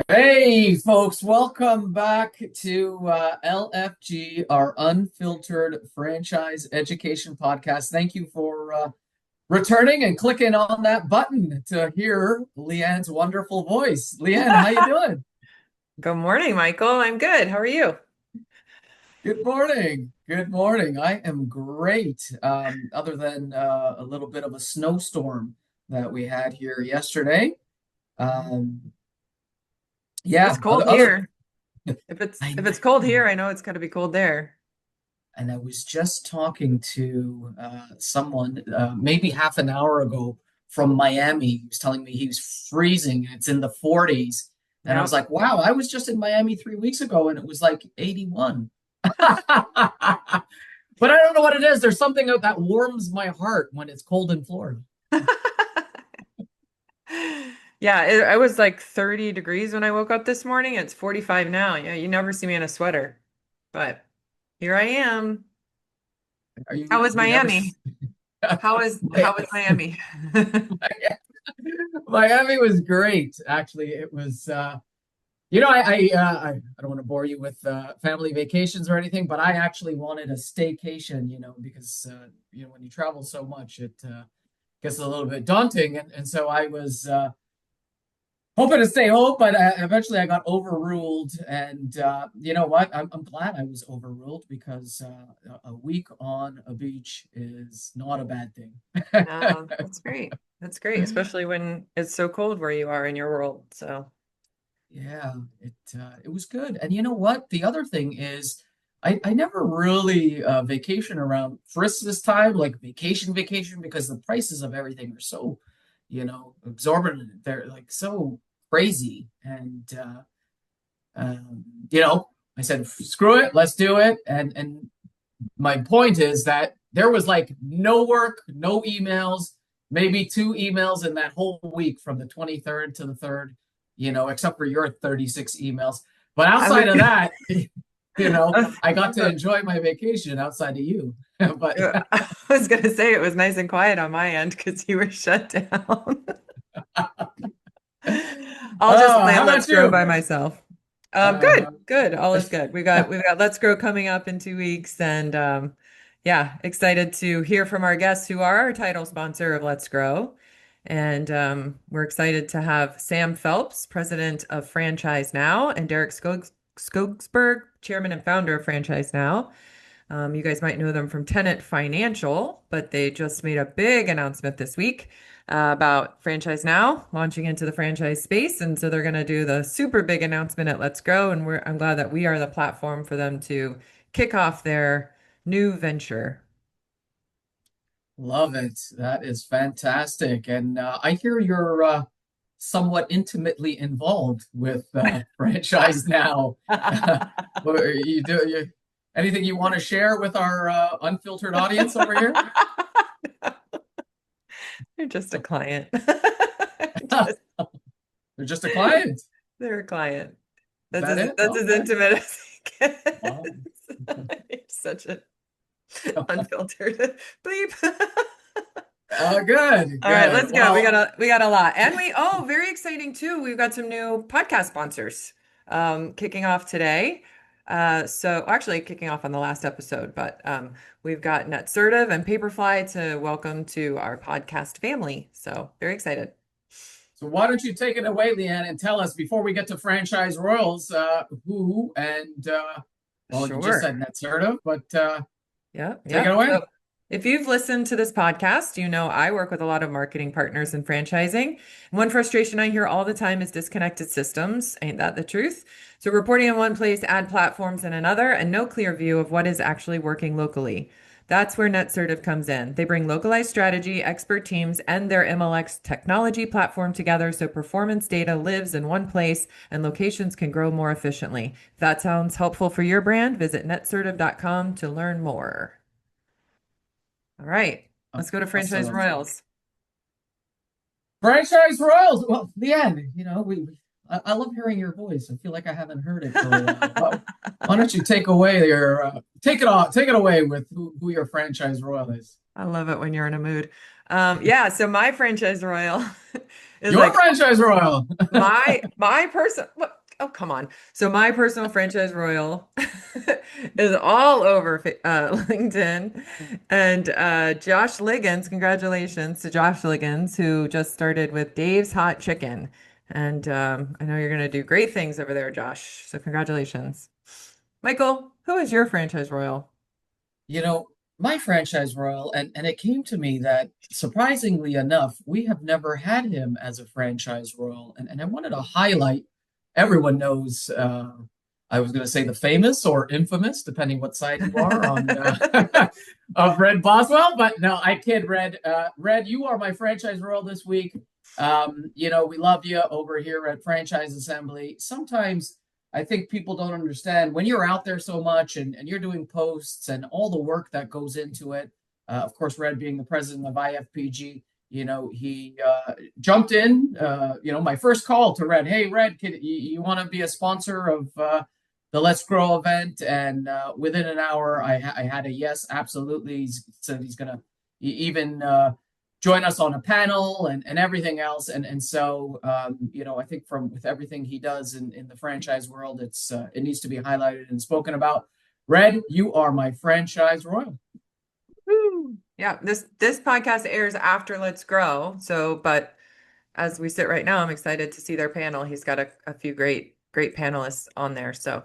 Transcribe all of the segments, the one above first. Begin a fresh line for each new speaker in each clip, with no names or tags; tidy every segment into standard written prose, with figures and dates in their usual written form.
Hey, folks, welcome back to LFG, our unfiltered franchise education podcast. Thank you for returning and clicking on that button to hear Leanne's wonderful voice. Leanne, how you doing?
Good morning, Michael. I'm good. How are you?
Good morning. Good morning. I am great, other than a little bit of a snowstorm that we had here yesterday. Um,
It's
yeah,
cold
other
here. If it's
I
if it's cold
know.
here, I know it's got to be cold there.
And I was just talking to someone maybe half an hour ago from Miami. He was telling me he was freezing and it's in the 40s. And I was
Yep.
like, wow, I was just in Miami 3 weeks ago and it was like 81. But I don't know what it is. There's something that warms my heart when it's cold in Florida.
Yeah, I was like 30 degrees when I woke up this morning. It's 45 now. Yeah, you never see me in a sweater, but here I am.
Are
How was
you never
Miami? How was Miami?
Miami was great, actually. It was I don't want to bore you with family vacations or anything, but I actually wanted a staycation, because when you travel so much, it gets a little bit daunting, and so I was hoping to stay home, but eventually I got overruled, and you know what? I'm glad I was overruled because a week on a beach is not a bad thing.
No, that's great. That's great, especially when it's so cold where you are in your world. So,
Yeah, it was good. And you know what? The other thing is I never really vacation around Christmas time, like vacation, because the prices of everything are so, exorbitant. They're like so crazy. And you know, I said, screw it, let's do it. And my point is that there was like no work, no emails, maybe two emails in that whole week from the 23rd to the 3rd, except for your 36 emails. But
I was
outside of
gonna,
that, I got to enjoy my vacation outside of you. But
I was gonna say it was nice and quiet on my end because you were shut down. I'll just
how
plan Let's
about
Grow
you?
by myself. Good,
Uh,
good. All is good. We've got Let's Grow coming up in 2 weeks, and yeah, excited to hear from our guests who are our title sponsor of Let's Grow. And we're excited to have Sam Phelps, president of Franchise Now, and Derrick Skogsberg, chairman and founder of Franchise Now. You guys might know them from Tenet Financial, but they just made a big announcement this week about Franchise Now launching into the franchise space. And so they're going to do the super big announcement at Let's Grow. And I'm glad that we are the platform for them to kick off their new venture.
Love it. That is fantastic. And I hear you're somewhat intimately involved with Franchise Now. What anything you want to share with our unfiltered audience over here?
You're just a client. Just-
They're just a client. Is
they're a client. That's
that
as
it?
that's as
Okay.
intimate as it
Wow.
gets. You're such a unfiltered bleep.
Good,
All right,
good.
let's go. We got
Well,
a lot. And very exciting too. We've got some new podcast sponsors kicking off today. So actually kicking off on the last episode, but we've got Netsertive and Papirfly to welcome to our podcast family. So very excited.
so why don't you take it away, Leanne, and tell us before we get to Franchise Royals, who and well, you just
Sure.
said Netsertive, but
Yep,
take it
yep.
away.
So if you've listened to this podcast, you know I work with a lot of marketing partners in franchising. One frustration I hear all the time is disconnected systems. Ain't that the truth? So reporting in one place, ad platforms in another, and no clear view of what is actually working locally. That's where Netsertive comes in. They bring localized strategy, expert teams, and their MLX technology platform together so performance data lives in one place and locations can grow more efficiently. If that sounds helpful for your brand, visit netsertive.com to learn more. All right, let's go to Franchise
Awesome.
Royals.
Franchise Royals. Well, Leanne, I love hearing your voice. I feel like I haven't heard it for a while. Why don't you take away take it away with who your Franchise Royal is?
I love it when you're in a mood. Yeah, so my franchise royal is
Your
like
franchise royal.
my person. Oh, come on. So my personal franchise royal is all over LinkedIn, and Josh Liggins. Congratulations to Josh Liggins, who just started with Dave's Hot Chicken, and I know you're going to do great things over there, Josh. So congratulations, Michael. Who is your franchise royal?
You know, my franchise royal, and it came to me that surprisingly enough, we have never had him as a franchise royal. And I wanted to highlight, everyone knows, I was going to say the famous or infamous, depending what side you are on of Red Boswell. But no, I kid, Red. Red, you are my franchise royal this week. We love you over here at Franchise Assembly. Sometimes I think people don't understand when you're out there so much and you're doing posts and all the work that goes into it. Of course, Red being the president of IFPG, he jumped in. My first call to Red, hey, Red, you want to be a sponsor of the Let's Grow event? And within an hour, I had a yes, absolutely. He said he's going to even join us on a panel and everything else. And so, I think with everything he does in the franchise world, it needs to be highlighted and spoken about. Red, you are my franchise royal.
Woo. Yeah, this podcast airs after Let's Grow. So, but as we sit right now, I'm excited to see their panel. He's got a few great panelists on there. So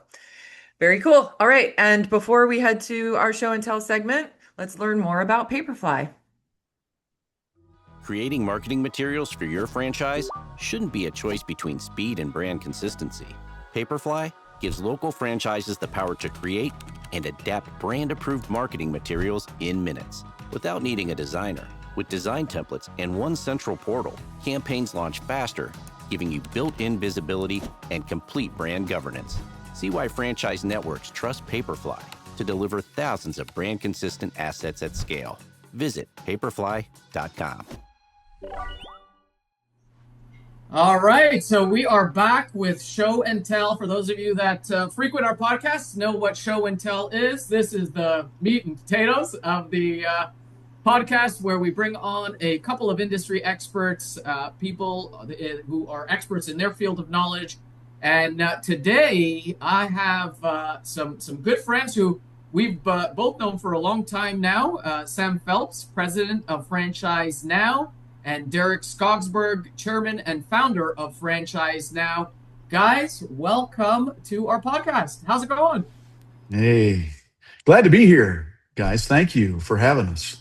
very cool. All right. And before we head to our show and tell segment, let's learn more about Papirfly.
Creating marketing materials for your franchise shouldn't be a choice between speed and brand consistency. Papirfly gives local franchises the power to create and adapt brand-approved marketing materials in minutes without needing a designer. With design templates and one central portal, campaigns launch faster, giving you built-in visibility and complete brand governance. See why franchise networks trust Papirfly to deliver thousands of brand-consistent assets at scale. Visit paperfly.com.
All right, so we are back with Show and Tell. For those of you that frequent our podcasts, know what Show and Tell is. This is the meat and potatoes of the podcast where we bring on a couple of industry experts, people who are experts in their field of knowledge. And today I have some good friends who we've both known for a long time now. Sam Phelps, president of Franchise Now, and Derrick Skogsberg, chairman and founder of Franchise Now. Guys, welcome to our podcast. How's it going?
Hey, glad to be here, guys. Thank you for having us.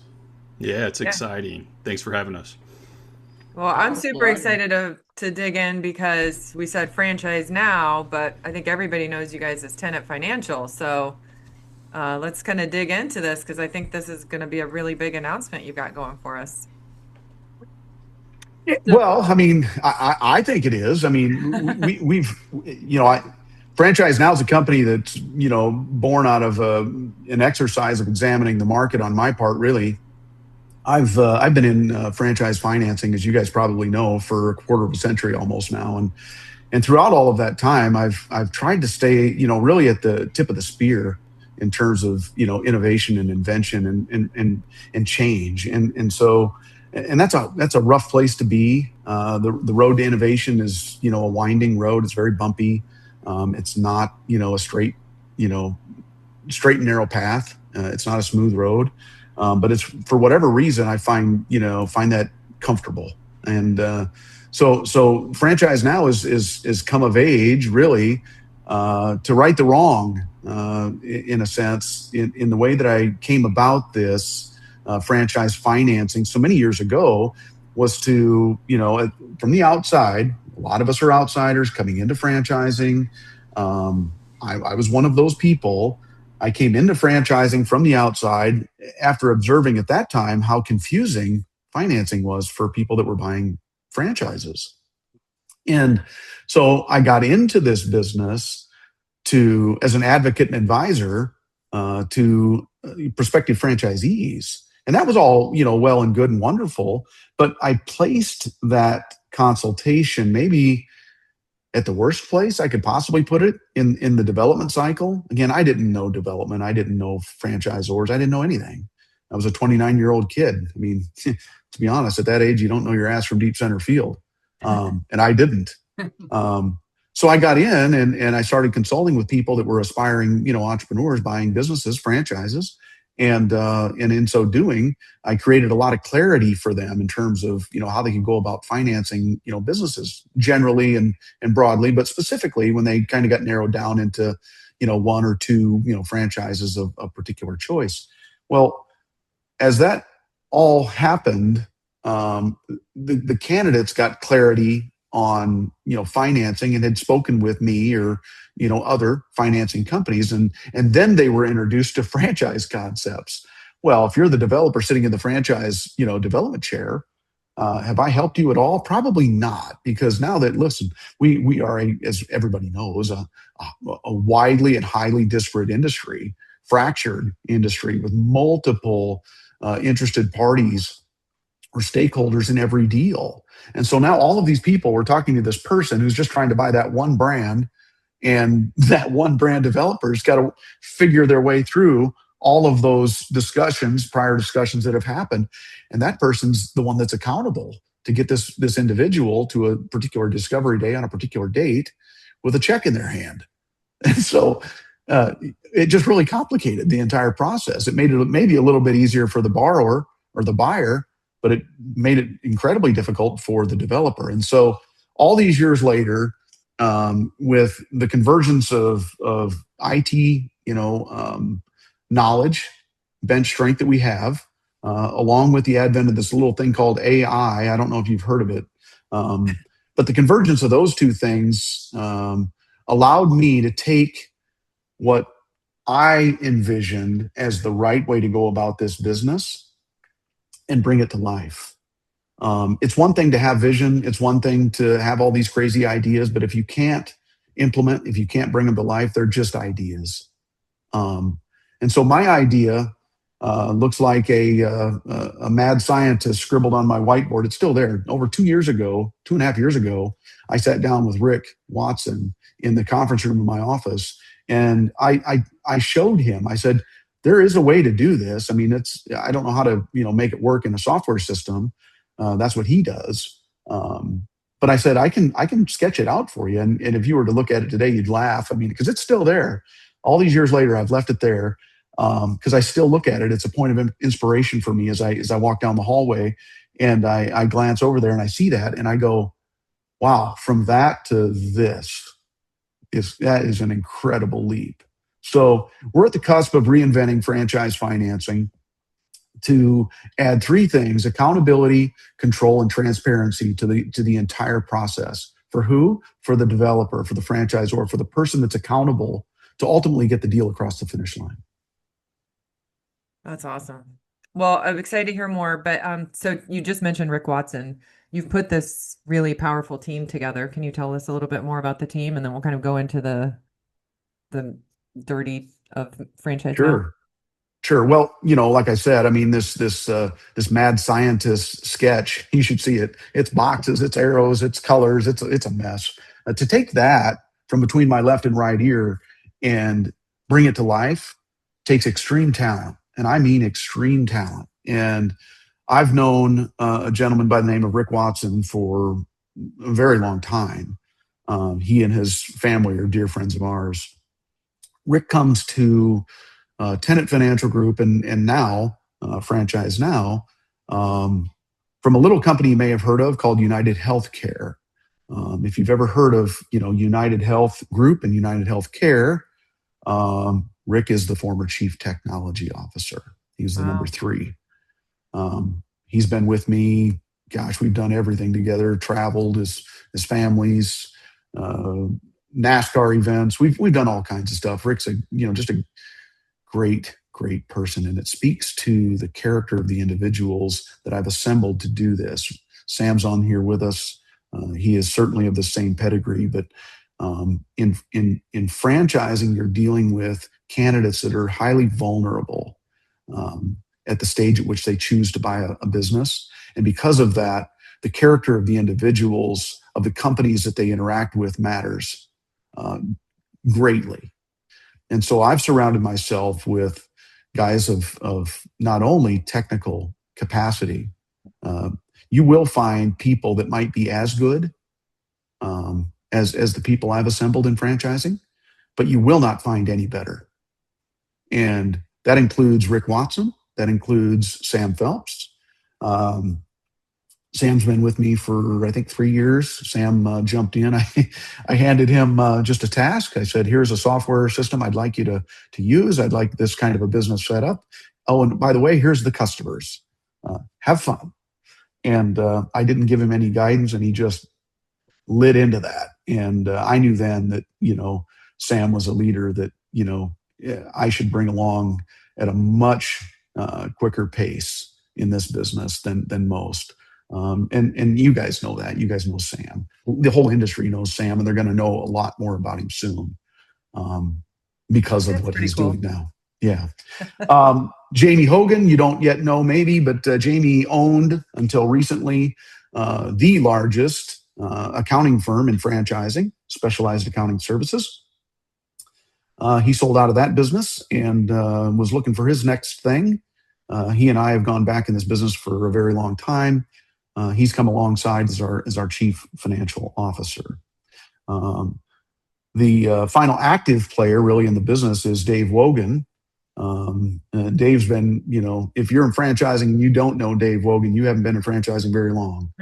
Yeah, it's exciting. Thanks for having us.
Well, I'm super excited to dig in because we said Franchise Now, but I think everybody knows you guys as Tenet Financial. So let's kind of dig into this because I think this is going to be a really big announcement you've got going for us.
Well, I mean, I think it is. I mean, we've Franchise Now is a company that's, born out of an exercise of examining the market on my part, really. I've been in franchise financing, as you guys probably know, for a quarter of a century almost now. And throughout all of that time, I've tried to stay, really at the tip of the spear in terms of, innovation and invention and change. And so, and that's a rough place to be. The road to innovation is, a winding road. It's very bumpy. It's not, a straight and narrow path. It's not a smooth road. But it's, for whatever reason, I find that comfortable. And so Franchise Now is come of age, really, to right the wrong, in a sense, in the way that I came about this franchise financing so many years ago, was to, from the outside, a lot of us are outsiders coming into franchising. I was one of those people. I came into franchising from the outside after observing at that time how confusing financing was for people that were buying franchises. And so I got into this business as an advocate and advisor to prospective franchisees. And that was all, well and good and wonderful. But I placed that consultation maybe at the worst place I could possibly put it in the development cycle. Again, I didn't know development. I didn't know franchisors. I didn't know anything. I was a 29-year-old kid. I mean, to be honest, at that age, you don't know your ass from deep center field. And I didn't. So I got in and I started consulting with people that were aspiring, entrepreneurs buying businesses, franchises. And in so doing, I created a lot of clarity for them in terms of, how they can go about financing, businesses generally and broadly, but specifically when they kind of got narrowed down into, one or two, franchises of particular choice. Well, as that all happened, the candidates got clarity on financing and had spoken with me or other financing companies, and then they were introduced to franchise concepts. Well, if you're the developer sitting in the franchise development chair, have I helped you at all? Probably not, because now that, listen, we are as everybody knows, a widely and highly disparate industry, fractured industry with multiple interested parties or stakeholders in every deal. And so now all of these people, we're talking to this person who's just trying to buy that one brand, and that one brand developer's got to figure their way through all of those prior discussions that have happened. And that person's the one that's accountable to get this individual to a particular discovery day on a particular date with a check in their hand. And so it just really complicated the entire process. It made it maybe a little bit easier for the borrower or the buyer, but it made it incredibly difficult for the developer. And so all these years later, with the convergence of IT, knowledge, bench strength that we have, along with the advent of this little thing called AI, I don't know if you've heard of it, but the convergence of those two things allowed me to take what I envisioned as the right way to go about this business and bring it to life. It's one thing to have vision. It's one thing to have all these crazy ideas, but if you can't implement, if you can't bring them to life, they're just ideas. And so my idea looks like a mad scientist scribbled on my whiteboard. It's still there. Over 2.5 years ago, I sat down with Rick Watson in the conference room of my office, and I showed him. I said, there is a way to do this. I mean, I don't know how to make it work in a software system. That's what he does. But I said, I can sketch it out for you. And if you were to look at it today, you'd laugh. I mean, because it's still there. All these years later, I've left it there because I still look at it. It's a point of inspiration for me as I walk down the hallway and I glance over there and I see that and I go, wow, from that to this, that is an incredible leap. So we're at the cusp of reinventing franchise financing to add three things: accountability, control, and transparency to the entire process. For who? For the developer, for the franchisor, for the person that's accountable to ultimately get the deal across the finish line.
That's awesome. Well, I'm excited to hear more, but so you just mentioned Rick Watson. You've put this really powerful team together. Can you tell us a little bit more about the team, and then we'll kind of go into the dirty of franchise?
Sure. Well, like I said, I mean, this mad scientist sketch, you should see it. It's boxes, it's arrows, it's colors, it's a mess. To take that from between my left and right ear and bring it to life takes extreme talent, and I mean extreme talent. And I've known a gentleman by the name of Rick Watson for a very long time. He and his family are dear friends of ours. Rick comes to Tenet Financial Group and now Franchise Now from a little company you may have heard of called United Healthcare. If you've ever heard of United Health Group and United Healthcare, Rick is the former chief technology officer. He's the number 3. He's been with me. Gosh, we've done everything together. Traveled as families, NASCAR events. We've done all kinds of stuff. Rick's just a great person, and it speaks to the character of the individuals that I've assembled to do this. Sam's on here with us. He is certainly of the same pedigree, but in franchising, you're dealing with candidates that are highly vulnerable at the stage at which they choose to buy a business. And because of that, the character of the individuals, of the companies that they interact with matters greatly. And so I've surrounded myself with guys of not only technical capacity, you will find people that might be as good as the people I've assembled in franchising, but you will not find any better. And that includes Rick Watson. That includes Sam Phelps. Sam's been with me for, I think, 3 years. Sam jumped in. I handed him just a task. I said, here's a software system I'd like you to use. I'd like this kind of a business set up. Oh, and by the way, here's the customers. Have fun. And I didn't give him any guidance, and he just lit into that. And I knew then that, Sam was a leader that, I should bring along at a much quicker pace in this business than most. And you guys know that. You guys know Sam. The whole industry knows Sam, and they're going to know a lot more about him soon because of what he's doing now. Yeah. Jamie Hogan, you don't yet know maybe, but Jamie owned until recently the largest accounting firm in franchising, Specialized Accounting Services. He sold out of that business and was looking for his next thing. He and I have gone back in this business for a very long time. He's come alongside as our chief financial officer. The final active player really in the business is Dave Wogan. Dave's been, if you're in franchising and you don't know Dave Wogan, you haven't been in franchising very long.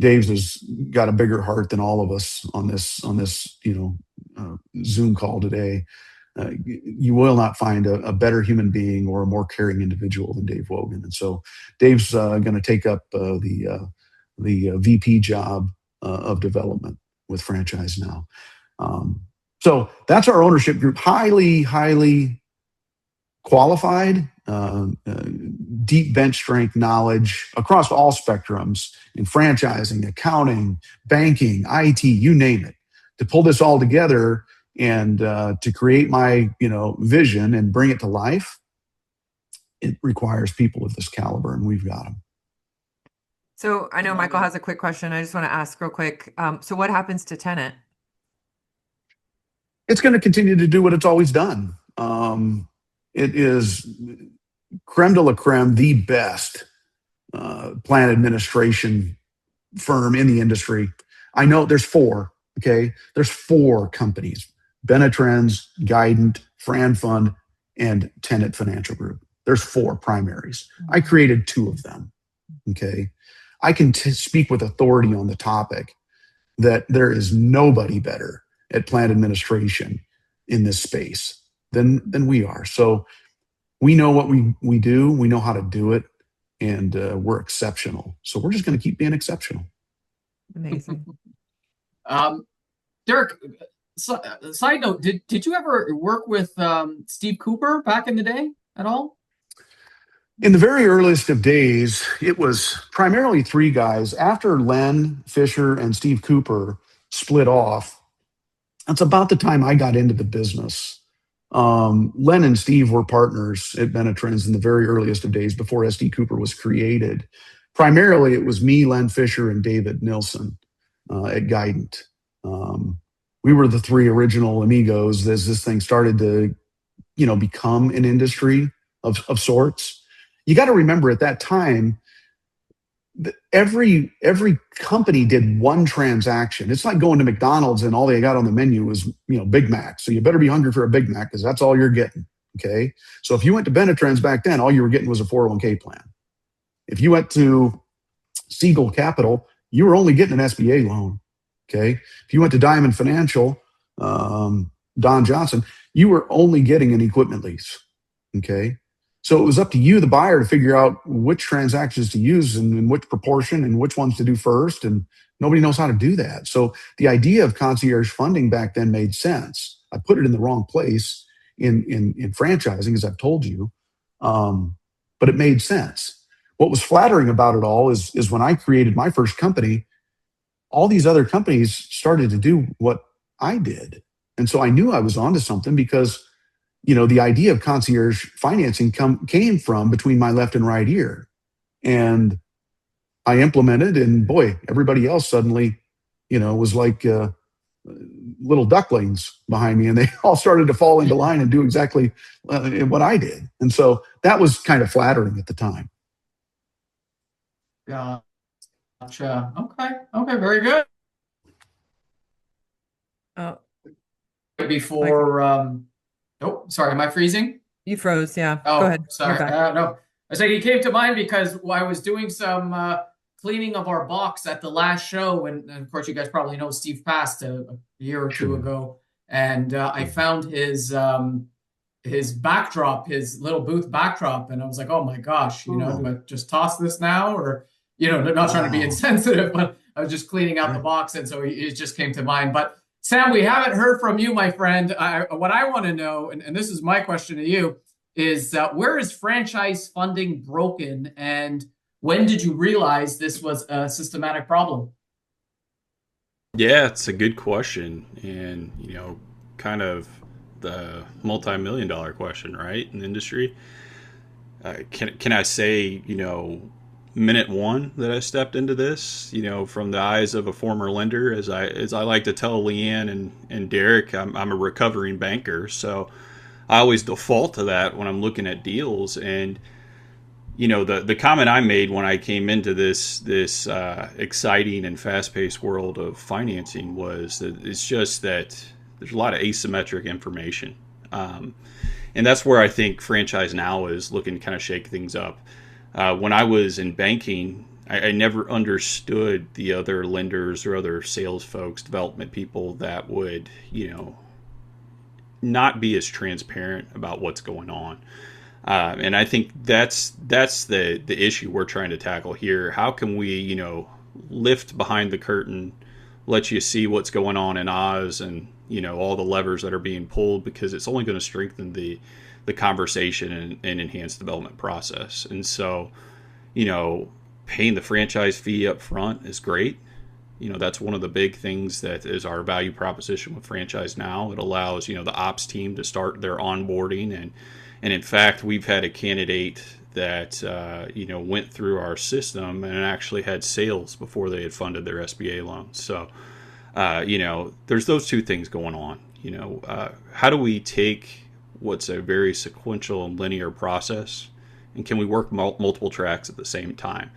Dave's has got a bigger heart than all of us on this Zoom call today. You will not find a better human being or a more caring individual than Dave Wogan. And so Dave's going to take up the VP job of development with Franchise Now. So that's our ownership group. Highly, highly qualified, deep bench strength knowledge across all spectrums in franchising, accounting, banking, IT, you name it. To pull this all together and to create my vision and bring it to life, it requires people of this caliber, and we've got them.
So I know Michael has a quick question. I just want to ask real quick. So what happens to Tenet?
It's going to continue to do what it's always done. It is creme de la creme, the best plan administration firm in the industry. I know there's 4, okay? There's 4 companies: Benetrends, Guidant, Fran Fund, and Tenet Financial Group. There's 4 primaries. I created 2 of them, okay? I can speak with authority on the topic that there is nobody better at plan administration in this space than we are. So we know what we do. We know how to do it, and we're exceptional. So we're just going to keep being exceptional.
Amazing.
Derrick, side note, did you ever work with Steve Cooper back in the day at all?
In the very earliest of days, it was primarily 3 guys. After Len Fisher and Steve Cooper split off, that's about the time I got into the business. Len and Steve were partners at Benetrends in the very earliest of days before SD Cooper was created. Primarily, it was me, Len Fisher, and David Nilsson at Guidant. We were the 3 original amigos as this thing started to, become an industry of sorts. You got to remember at that time, every company did one transaction. It's like going to McDonald's and all they got on the menu was, Big Mac. So you better be hungry for a Big Mac because that's all you're getting. Okay. So if you went to Benetrends back then, all you were getting was a 401k plan. If you went to Siegel Capital, you were only getting an SBA loan. Okay. If you went to Diamond Financial, Don Johnson, you were only getting an equipment lease. Okay. So it was up to you, the buyer, to figure out which transactions to use and in which proportion and which ones to do first. And nobody knows how to do that. So the idea of concierge funding back then made sense. I put it in the wrong place in franchising, as I've told you, but it made sense. What was flattering about it all is when I created my first company, all these other companies started to do what I did. And so I knew I was onto something because the idea of concierge financing came from between my left and right ear. And I implemented, and boy, everybody else suddenly, was like little ducklings behind me, and they all started to fall into line and do exactly what I did. And so that was kind of flattering at the time.
Gotcha. Okay. Okay. Very good.
Oh,
Before, oh, sorry. Am I freezing?
you froze. Yeah.
Oh,
Go ahead.
sorry.
You're back.
No, I said he came to mind because I was doing some cleaning of our box at the last show, and of course, you guys probably know Steve passed a year or two ago, and I found his backdrop, his little booth backdrop, and I was like, oh my gosh, do I just toss this now, or not trying to be insensitive, but I was just cleaning out the box, and so it just came to mind. But Sam, we haven't heard from you, my friend. What I want to know, and this is my question to you, is where is franchise funding broken, and when did you realize this was a systematic problem?
Yeah, it's a good question, and kind of the multi-million-dollar question, right, in the industry. Can I say, minute one that I stepped into this, from the eyes of a former lender, as I like to tell Leanne and Derrick, I'm a recovering banker, so I always default to that when I'm looking at deals. And the comment I made when I came into this exciting and fast-paced world of financing was that it's just that there's a lot of asymmetric information, and that's where I think franchise now is looking to kind of shake things up. When I was in banking, I never understood the other lenders or other sales folks, development people that would not be as transparent about what's going on. And I think that's the issue we're trying to tackle here. How can we, lift behind the curtain, let you see what's going on in Oz and, all the levers that are being pulled, because it's only going to strengthen the conversation and enhance the development process. And so, paying the franchise fee up front is great. That's one of the big things that is our value proposition with franchise now. It allows, the ops team to start their onboarding. And in fact, we've had a candidate that, went through our system and actually had sales before they had funded their SBA loan. So, there's those two things going on. How do we take what's a very sequential and linear process, and can we work multiple tracks at the same time?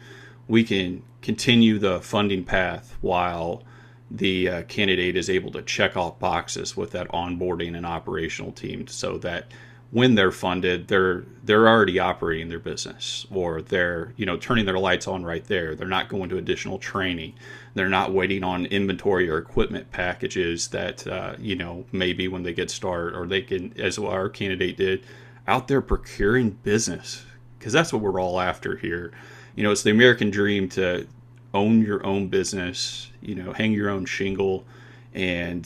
We can continue the funding path while the candidate is able to check off boxes with that onboarding and operational team, so that when they're funded, they're already operating their business, or they're turning their lights on right there. They're not going to additional training. They're not waiting on inventory or equipment packages that maybe when they get started, or they can, as our candidate did, out there procuring business, because that's what we're all after here. It's the American dream to own your own business, hang your own shingle, and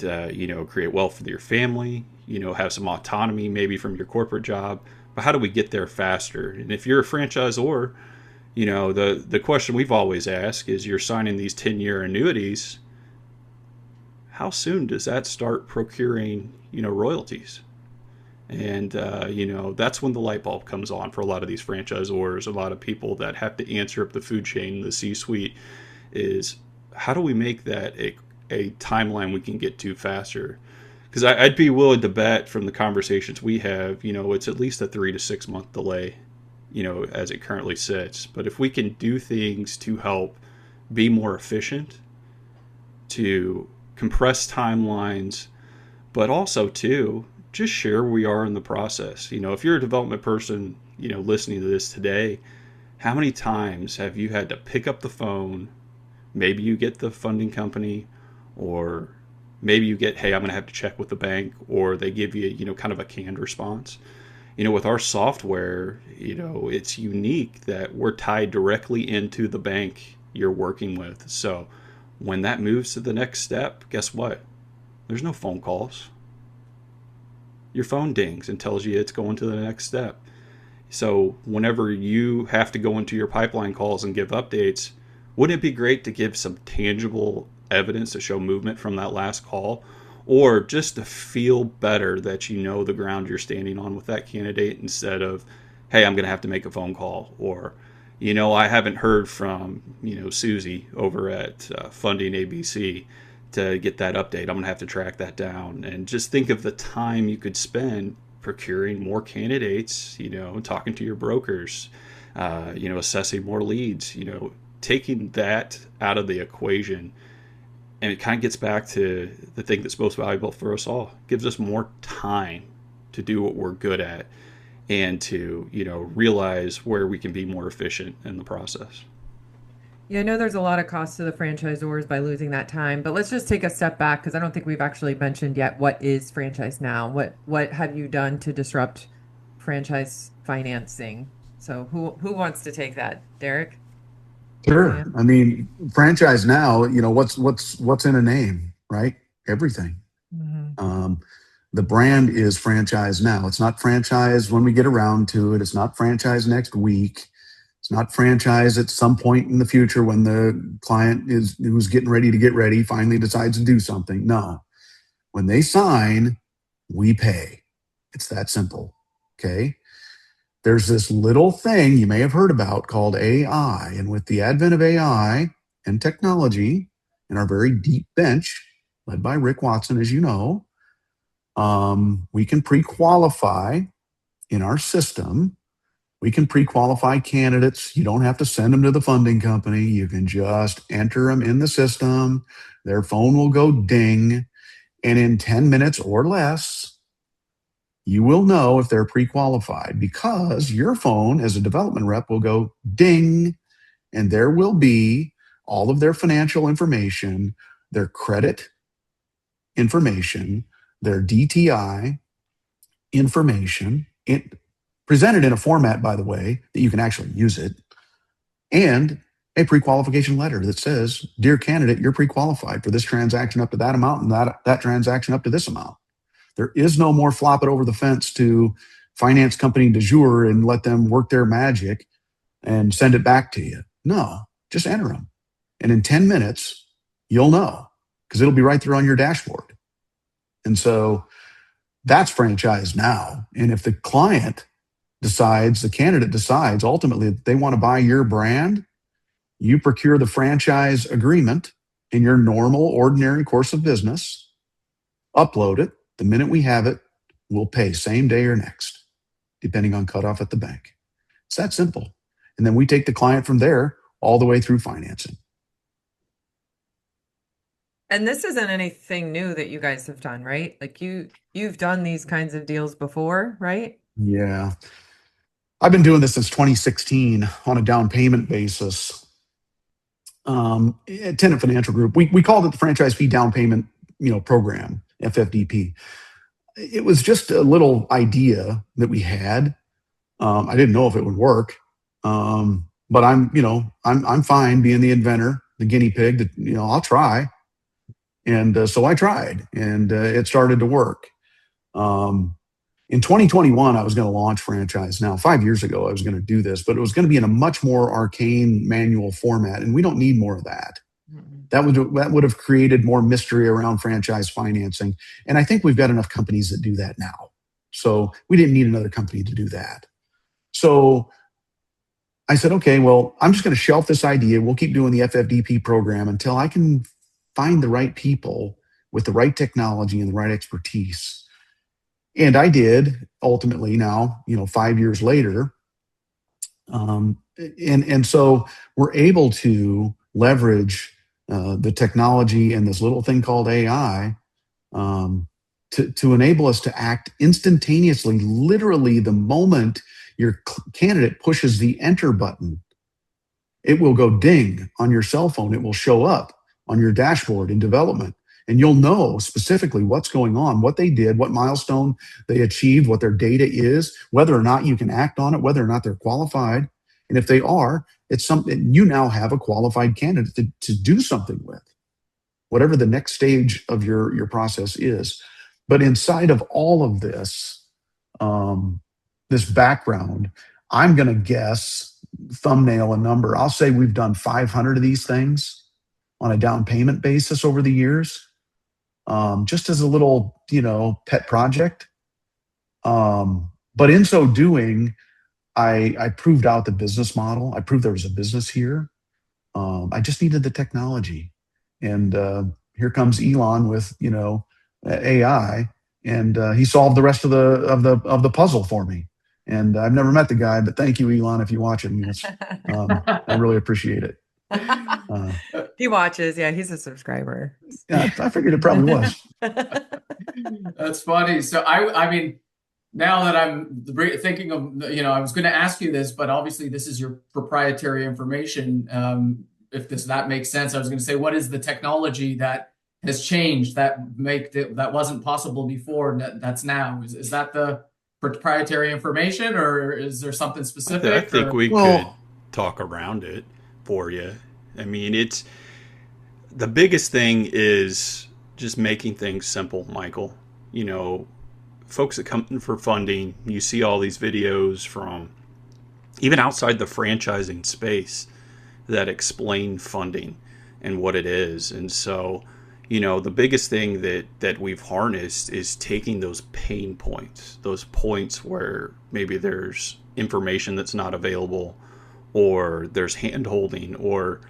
create wealth for your family. Have some autonomy maybe from your corporate job. But how do we get there faster? And if you're a franchisor, the question we've always asked is, you're signing these 10-year annuities, how soon does that start procuring, royalties? And, that's when the light bulb comes on for a lot of these franchisors, a lot of people that have to answer up the food chain, the C-suite, is how do we make that a timeline we can get to faster? Because I'd be willing to bet from the conversations we have, it's at least a 3 to 6 month delay, as it currently sits. But if we can do things to help be more efficient, to compress timelines, but also to just share where we are in the process. If you're a development person, listening to this today, how many times have you had to pick up the phone? Maybe you get the funding company, or maybe you get, hey, I'm going to have to check with the bank, or they give you, kind of a canned response. With our software, it's unique that we're tied directly into the bank you're working with. So when that moves to the next step, guess what? There's no phone calls. Your phone dings and tells you it's going to the next step. So whenever you have to go into your pipeline calls and give updates, wouldn't it be great to give some tangible evidence to show movement from that last call, or just to feel better that the ground you're standing on with that candidate, instead of, hey, I'm going to have to make a phone call, or I haven't heard from Susie over at Funding ABC to get that update. I'm going to have to track that down. And just think of the time you could spend procuring more candidates, talking to your brokers, assessing more leads, taking that out of the equation. And it kind of gets back to the thing that's most valuable for us all. It gives us more time to do what we're good at and to, realize where we can be more efficient in the process.
Yeah, I know there's a lot of cost to the franchisors by losing that time, but let's just take a step back because I don't think we've actually mentioned yet what is franchise now. What have you done to disrupt franchise financing? So who wants to take that, Derrick?
Sure.
Yeah.
I mean, franchise now, what's in a name, right? Everything.
Mm-hmm.
The brand is franchise now. It's not franchise when we get around to it. It's not franchise next week. It's not franchise at some point in the future when the client who's getting ready to get ready finally decides to do something. No. When they sign, we pay. It's that simple. Okay. There's this little thing you may have heard about called AI. And with the advent of AI and technology and our very deep bench, led by Rick Watson, as you know, we can pre-qualify in our system. We can pre-qualify candidates. You don't have to send them to the funding company. You can just enter them in the system. Their phone will go ding. And in 10 minutes or less, you will know if they're pre-qualified because your phone as a development rep will go ding, and there will be all of their financial information, their credit information, their DTI information, presented in a format, by the way, that you can actually use it, and a pre-qualification letter that says, dear candidate, you're pre-qualified for this transaction up to that amount and that transaction up to this amount. There is no more flop it over the fence to finance company de jour and let them work their magic and send it back to you. No, just enter them. And in 10 minutes, you'll know because it'll be right there on your dashboard. And so that's franchise now. And if the candidate decides ultimately that they want to buy your brand, you procure the franchise agreement in your normal, ordinary course of business, upload it. The minute we have it, we'll pay same day or next, depending on cutoff at the bank. It's that simple. And then we take the client from there all the way through financing.
And this isn't anything new that you guys have done, right? Like you've done these kinds of deals before, right?
Yeah. I've been doing this since 2016 on a down payment basis. At Tenant Financial Group, we called it the Franchise Fee Down Payment, program, FFDP. It was just a little idea that we had. I didn't know if it would work, but I'm fine being the inventor, the guinea pig. That I'll try, and so I tried, and it started to work. In 2021, I was going to launch Franchise Now. 5 years ago, I was going to do this, but it was going to be in a much more arcane manual format, and we don't need more of that. That would have created more mystery around franchise financing. And I think we've got enough companies that do that now. So we didn't need another company to do that. So I said, okay, well, I'm just going to shelf this idea. We'll keep doing the FFDP program until I can find the right people with the right technology and the right expertise. And I did ultimately now, 5 years later. And so we're able to leverage the technology and this little thing called AI to enable us to act instantaneously, literally the moment your candidate pushes the enter button. It will go ding on your cell phone. It will show up on your dashboard in development. And you'll know specifically what's going on, what they did, what milestone they achieved, what their data is, whether or not you can act on it, whether or not they're qualified. And if they are, it's something you now have a qualified candidate to do something with, whatever the next stage of your process is. But inside of all of this, this background, I'm going to guess, thumbnail a number. I'll say we've done 500 of these things on a down payment basis over the years, just as a little, pet project. But in so doing, I proved out the business model. I proved there was a business here. I just needed the technology. And here comes Elon with, AI, and he solved the rest of the puzzle for me. And I've never met the guy, but thank you, Elon, if you watch it. I really appreciate it.
He watches. Yeah, he's a subscriber.
Yeah, I figured it probably was.
That's funny. So I mean, now that I'm thinking of, I was going to ask you this, but obviously this is your proprietary information. If that makes sense, I was going to say, what is the technology that has changed that wasn't possible before that's now? Is that the proprietary information, or is there something specific?
I think we could talk around it for you. I mean, the biggest thing is just making things simple, Michael. Folks that come in for funding, you see all these videos from even outside the franchising space that explain funding and what it is. And so, the biggest thing that we've harnessed is taking those pain points, those points where maybe there's information that's not available, or there's hand holding, or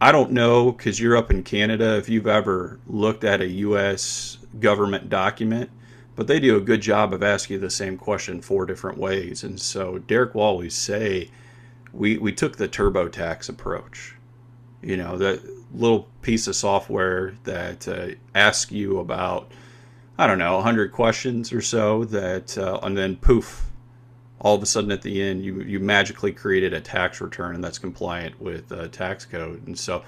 I don't know, because you're up in Canada, if you've ever looked at a U.S. government document, but they do a good job of asking you the same question 4 different ways. And so Derrick will always say, we took the TurboTax approach. That little piece of software that asks you about, I don't know, 100 questions or so, and then poof, all of a sudden at the end, you magically created a tax return that's compliant with tax code. And so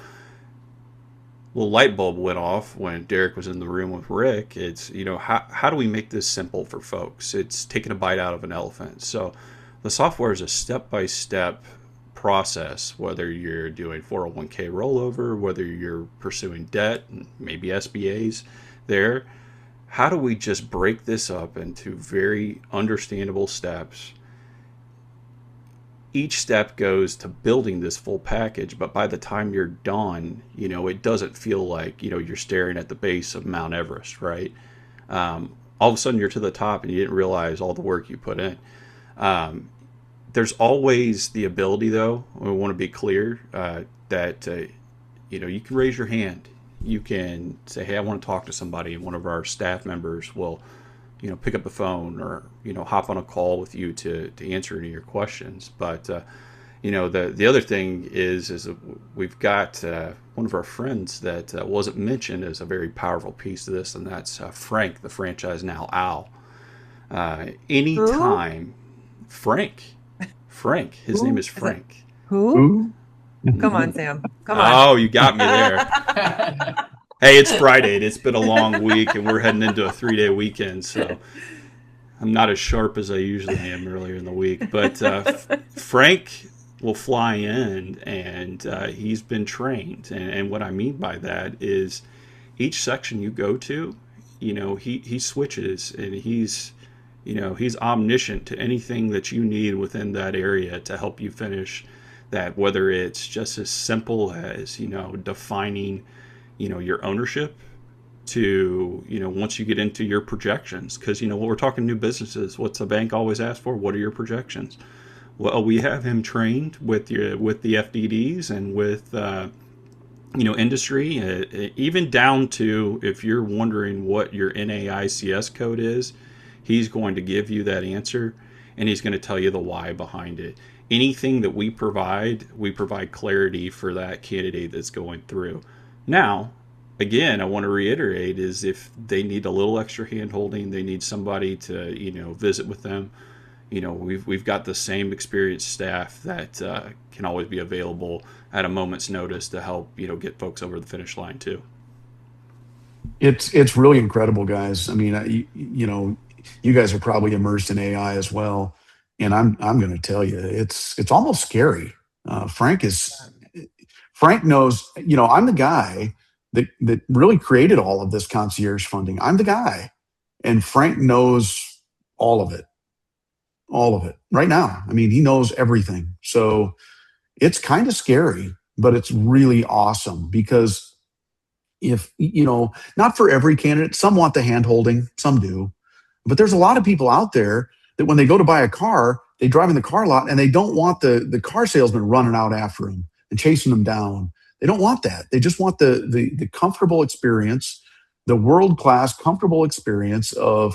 little light bulb went off when Derrick was in the room with Rick. It's, how do we make this simple for folks? It's taking a bite out of an elephant. So the software is a step-by-step process, whether you're doing 401k rollover, whether you're pursuing debt, maybe SBAs there. How do we just break this up into very understandable steps? Each step goes to building this full package, but by the time you're done, it doesn't feel like, you're staring at the base of Mount Everest, right? All of a sudden you're to the top and you didn't realize all the work you put in. There's always the ability, though, we want to be clear, that, you can raise your hand. You can say, hey, I want to talk to somebody, and one of our staff members will pick up the phone or, hop on a call with you to answer any of your questions. But, the other thing is we've got one of our friends that wasn't mentioned as a very powerful piece of this, and that's Frank, the Franchise Now Owl. Anytime, Frank, his name is Frank.
Who? Come on, Sam. Come on.
Oh, you got me there. Hey, it's Friday. It's been a long week, and we're heading into a 3-day weekend, so I'm not as sharp as I usually am earlier in the week. But Frank will fly in, and he's been trained. And what I mean by that is each section you go to, he switches, and he's omniscient to anything that you need within that area to help you finish that, whether it's just as simple as, defining your ownership to, once you get into your projections, because, what we're talking new businesses, what's the bank always ask for? What are your projections? Well, we have him trained with the FDDs and with, industry, even down to if you're wondering what your NAICS code is, he's going to give you that answer, and he's going to tell you the why behind it. Anything that we provide clarity for that candidate that's going through. Now, again, I want to reiterate is if they need a little extra hand-holding, they need somebody to, visit with them, we've got the same experienced staff that can always be available at a moment's notice to help, get folks over the finish line too.
It's really incredible, guys. I mean, you guys are probably immersed in AI as well. And I'm going to tell you, it's almost scary. Frank knows, I'm the guy that really created all of this concierge funding. I'm the guy, and Frank knows all of it right now. I mean, he knows everything. So it's kind of scary, but it's really awesome because if, not for every candidate, some want the hand holding, some do, but there's a lot of people out there that when they go to buy a car, they drive in the car lot and they don't want the car salesman running out after them and chasing them down. They don't want that. They just want the comfortable experience, the world-class comfortable experience of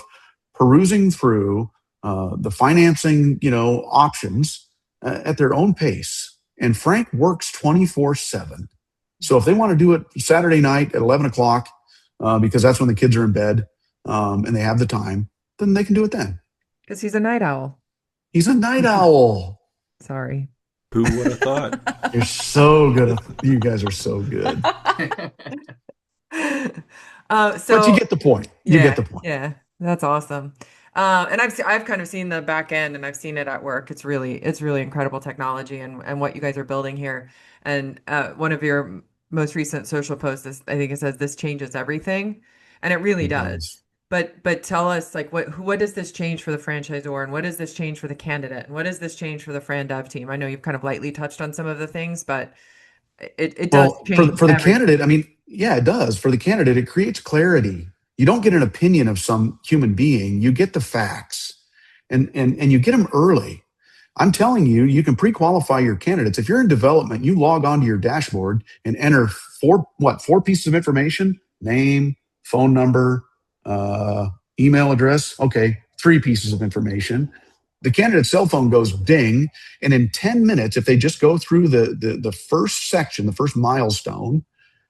perusing through the financing, options at their own pace. And Frank works 24/7. So if they want to do it Saturday night at 11 o'clock, because that's when the kids are in bed, and they have the time, then they can do it then.
Because he's a night owl.
He's a night owl.
Sorry.
Who would have thought?
You're so good. You guys are so good. But you get the point. You get the point.
Yeah, that's awesome. And I've kind of seen the back end, and I've seen it at work. It's really incredible technology and what you guys are building here. And one of your most recent social posts is, I think it says, "This changes everything," and it really does. But tell us, like, what does this change for the franchisor, and what does this change for the candidate, and what does this change for the Fran Dev team? I know you've kind of lightly touched on some of the things, but it does change
for the candidate. I mean, yeah, it does. For the candidate, it creates clarity. You don't get an opinion of some human being. You get the facts, and you get them early. I'm telling you, you can pre-qualify your candidates. If you're in development, you log onto your dashboard and enter four pieces of information: name, phone number, email address. Okay, 3 pieces of information. The candidate's cell phone goes ding, and in 10 minutes, if they just go through the first section, the first milestone,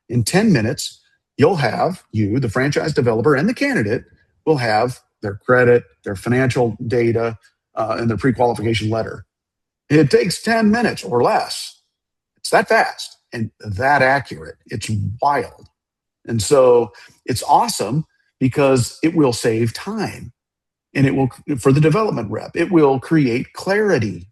in 10 minutes, you, the franchise developer, and the candidate will have their credit, their financial data, and their pre-qualification letter. It takes 10 minutes or less. It's that fast and that accurate. It's wild. And so it's awesome because it will save time, and it will, for the development rep, it will create clarity.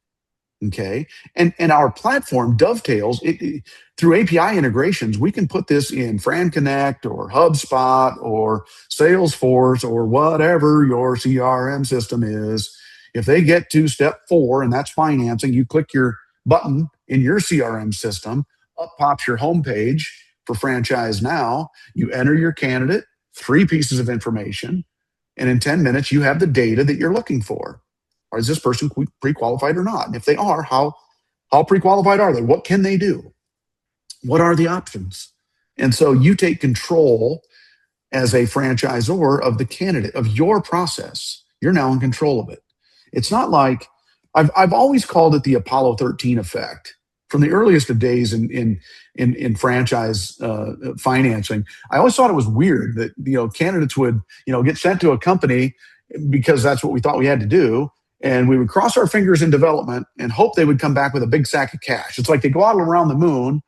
Okay. And our platform dovetails it through API integrations. We can put this in Fran Connect or HubSpot or Salesforce or whatever your CRM system is. If they get to step 4, and that's financing, you click your button in your CRM system, up pops your homepage for Franchise Now. You enter your candidate, 3 pieces of information, and in 10 minutes, you have the data that you're looking for. Or is this person pre-qualified or not? And if they are, how pre-qualified are they? What can they do? What are the options? And so you take control as a franchisor of the candidate, of your process. You're now in control of it. It's not like, I've always called it the Apollo 13 effect. From the earliest of days in franchise financing, I always thought it was weird that candidates would get sent to a company because that's what we thought we had to do, and we would cross our fingers in development and hope they would come back with a big sack of cash. It's like they go out around the moon,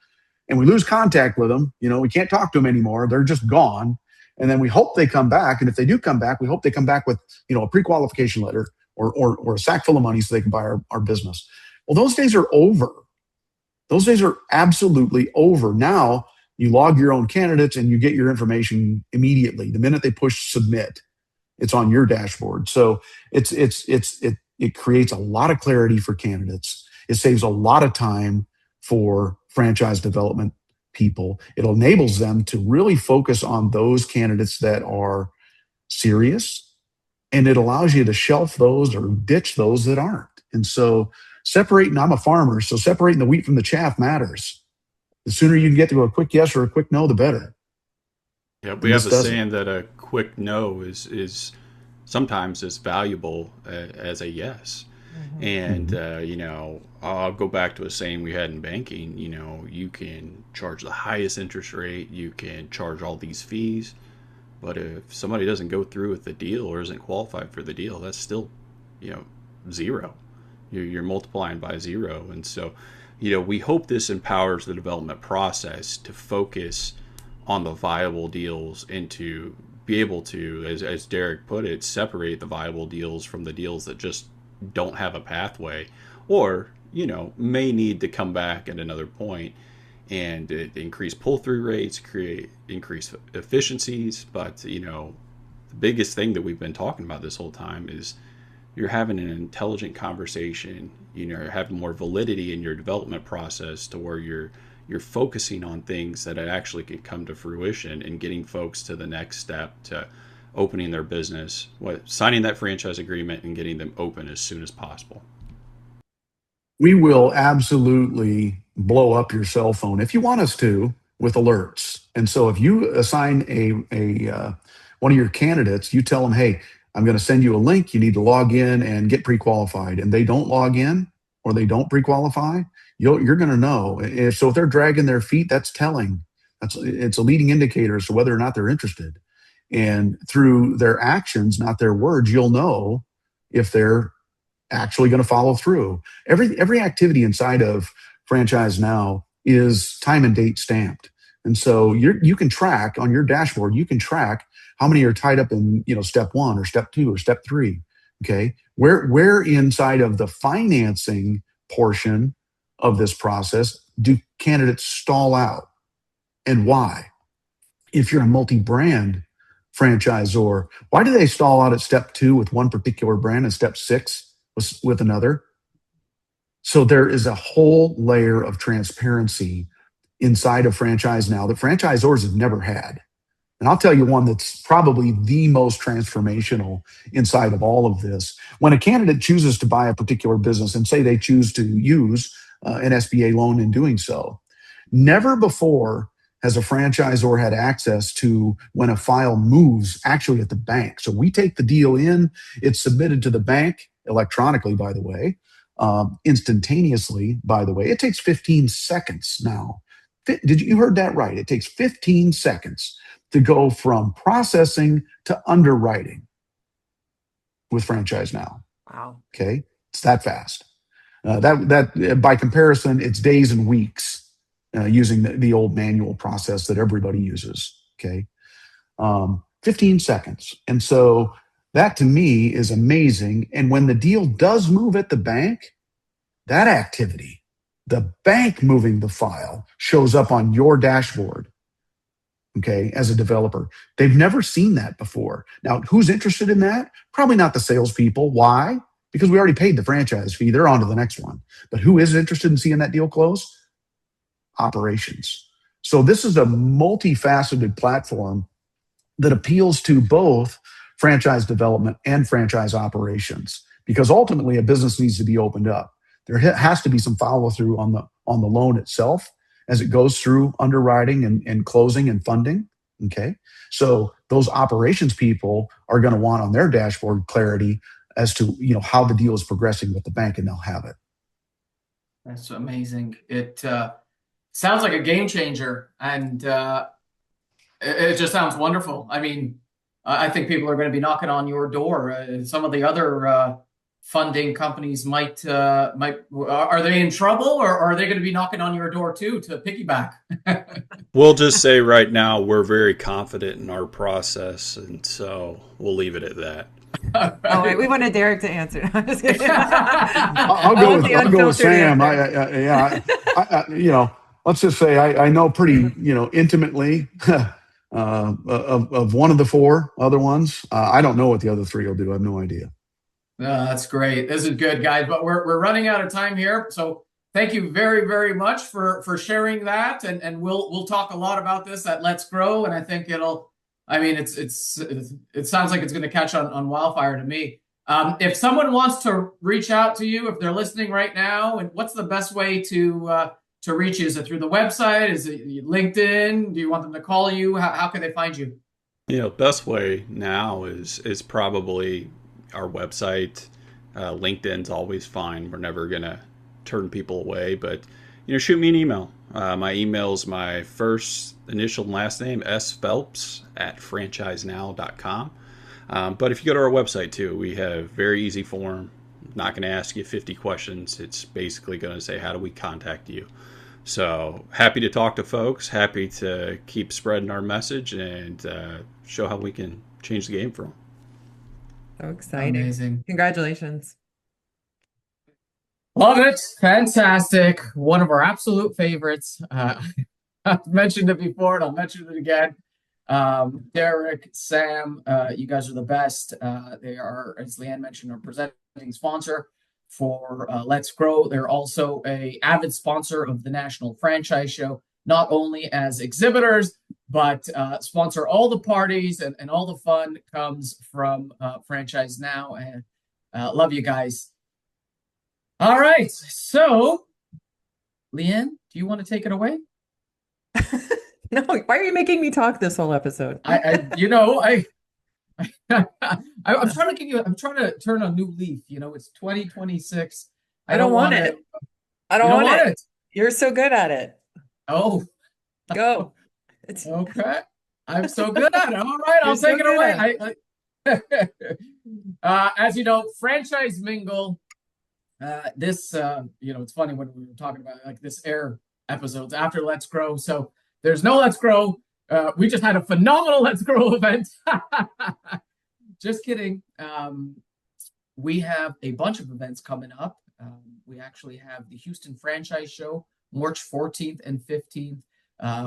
and we lose contact with them. We can't talk to them anymore; they're just gone. And then we hope they come back, and if they do come back, we hope they come back with a pre-qualification letter or a sack full of money so they can buy our business. Well, those days are over. Those days are absolutely over. Now you log your own candidates and you get your information immediately. The minute they push submit, it's on your dashboard. So it creates a lot of clarity for candidates. It saves a lot of time for franchise development people. It enables them to really focus on those candidates that are serious, and it allows you to shelf those or ditch those that aren't. And so I'm a farmer, so separating the wheat from the chaff matters. The sooner you can get to a quick yes or a quick no, the better.
Yeah, we have the saying that a quick no is sometimes as valuable as a yes. Mm-hmm. And I'll go back to a saying we had in banking. You can charge the highest interest rate, you can charge all these fees, but if somebody doesn't go through with the deal or isn't qualified for the deal, that's still zero. You're multiplying by 0. And so, we hope this empowers the development process to focus on the viable deals and to be able to, as Derrick put it, separate the viable deals from the deals that just don't have a pathway or, may need to come back at another point, and increase pull-through rates, increase efficiencies. But, the biggest thing that we've been talking about this whole time is you're having an intelligent conversation, you're having more validity in your development process to where you're focusing on things that actually can come to fruition and getting folks to the next step to opening their business, signing that franchise agreement and getting them open as soon as possible.
We will absolutely blow up your cell phone if you want us to with alerts. And so if you assign a one of your candidates, you tell them, hey, I'm going to send you a link. You need to log in and get pre-qualified. And they don't log in or they don't pre-qualify, you're going to know. If they're dragging their feet, that's telling. It's a leading indicator as to whether or not they're interested. And through their actions, not their words, you'll know if they're actually going to follow through. Every activity inside of Franchise Now is time and date stamped. And so you can track on your dashboard, you can track how many are tied up in, step 1 or step 2 or step 3. Okay. Where inside of the financing portion of this process do candidates stall out, and why? If you're a multi-brand franchisor, why do they stall out at step 2 with one particular brand and step 6 with another? So there is a whole layer of transparency inside of Franchise Now that franchisors have never had. And I'll tell you one that's probably the most transformational inside of all of this. When a candidate chooses to buy a particular business and say they choose to use an SBA loan in doing so, never before has a franchisor had access to when a file moves actually at the bank. So we take the deal in, it's submitted to the bank electronically, by the way, instantaneously, by the way. It takes 15 seconds now. You heard that right? It takes 15 seconds to go from processing to underwriting with Franchise Now.
Wow.
Okay, it's that fast. That by comparison, it's days and weeks using the old manual process that everybody uses. Okay, 15 seconds, and so that to me is amazing. And when the deal does move at the bank, that activity, the bank moving the file, shows up on your dashboard. Okay, as a developer, they've never seen that before. Now, who's interested in that? Probably not the salespeople. Why? Because we already paid the franchise fee. They're on to the next one. But who is interested in seeing that deal close? Operations. So this is a multifaceted platform that appeals to both franchise development and franchise operations, because ultimately a business needs to be opened up. There has to be some follow through on the loan itself as it goes through underwriting and closing and funding. Okay, so those operations people are going to want on their dashboard clarity as to how the deal is progressing with the bank, and they'll have it.
That's amazing. It sounds like a game changer, and it just sounds wonderful. I mean, I think people are going to be knocking on your door. Some of the other funding companies might are they in trouble, or are they going to be knocking on your door too to piggyback?
We'll just say right now we're very confident in our process, and so we'll leave it at that.
Oh wait, we wanted Derrick to answer. I'm just kidding.
I'll go with Sam. Let's just say I know pretty intimately of one of the 4 other ones. I don't know what the other 3 will do. I have no idea.
That's great. This is good, guys. But we're running out of time here. So thank you very, very much for sharing that. And we'll talk a lot about this at Let's Grow. And I think it sounds like it's going to catch on wildfire to me. If someone wants to reach out to you, if they're listening right now, and what's the best way to reach you? Is it through the website? Is it LinkedIn? Do you want them to call you? How can they find you?
Best way now is probably our website. LinkedIn's always fine. We're never going to turn people away, but shoot me an email. My email is my first initial and last name, sPhelps@franchisenow.com. But if you go to our website too, we have very easy form. Not going to ask you 50 questions. It's basically going to say, how do we contact you? So happy to talk to folks, happy to keep spreading our message and show how we can change the game for them.
So exciting.
Amazing.
Congratulations.
Love it. Fantastic. One of our absolute favorites. I've mentioned it before and I'll mention it again. Derrick, Sam, you guys are the best. They are, as Leanne mentioned, a presenting sponsor for Let's Grow. They're also an avid sponsor of the National Franchise Show, not only as exhibitors, but sponsor all the parties, and all the fun comes from Franchise Now. And love you guys. All right, so Leanne, do you want to take it away?
No, why are you making me talk this whole episode?
I'm trying to give you, I'm trying to turn a new leaf. It's 2026.
I don't want it. I
You
don't
don't
want
want
it.
it.
You're so good at it.
Oh,
Go.
okay. I'm so good at it. All right, I'll
You're so
take it
good
away. As you know, Franchise Mingle. This, it's funny when we were talking about like this air episodes after Let's Grow. So there's no Let's Grow. We just had a phenomenal Let's Grow event. Just kidding. We have a bunch of events coming up. We actually have the Houston Franchise Show, March 14th and 15th.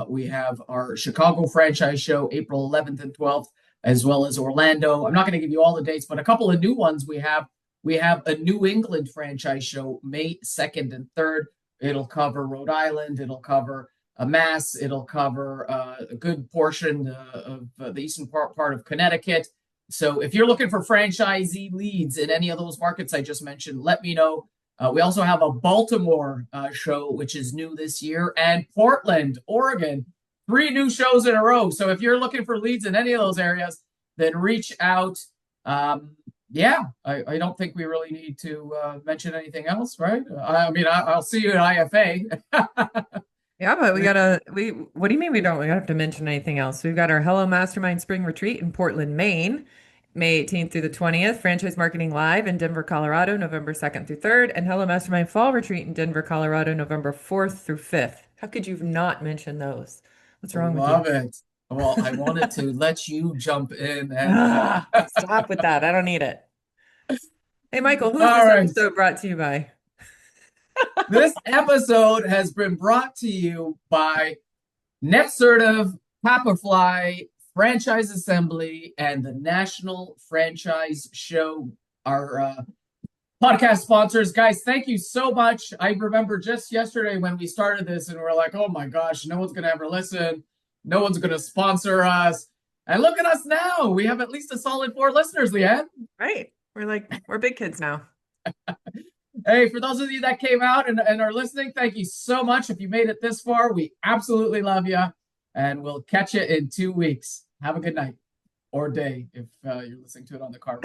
We have our Chicago Franchise Show, April 11th and 12th, as well as Orlando. I'm not going to give you all the dates, but a couple of new ones we have. We have a New England Franchise Show, May 2nd and 3rd. It'll cover Rhode Island. It'll cover Mass. It'll cover a good portion of the eastern part of Connecticut. So if you're looking for franchisee leads in any of those markets I just mentioned, let me know. We also have a Baltimore show, which is new this year, and Portland, Oregon, 3 new shows in a row. So if you're looking for leads in any of those areas, then reach out. I don't think we really need to mention anything else, right? I'll see you at IFA.
Yeah, but what do you mean we don't have to mention anything else? We've got our Hello Mastermind Spring Retreat in Portland, Maine, May 18th through the 20th, Franchise Marketing Live in Denver, Colorado, November 2nd through 3rd, and Hello Mastermind Fall Retreat in Denver, Colorado, November 4th through 5th. How could you not mention those? What's wrong with you?
Love it. Well, I wanted to let you jump in and
stop with that. I don't need it. Hey, Michael, who is
All
this
right.
episode brought to you by?
This episode has been brought to you by Netsertive, Papirfly, Franchise Assembly, and the National Franchise Show, our podcast sponsors. Guys, thank you so much. I remember just yesterday when we started this and we're like, oh my gosh, no one's going to ever listen. No one's going to sponsor us. And look at us now. We have at least a solid 4 listeners, Leanne.
Right. We're big kids now.
Hey, for those of you that came out and are listening, thank you so much. If you made it this far, we absolutely love you. And we'll catch you in 2 weeks. Have a good night or day if you're listening to it on the car.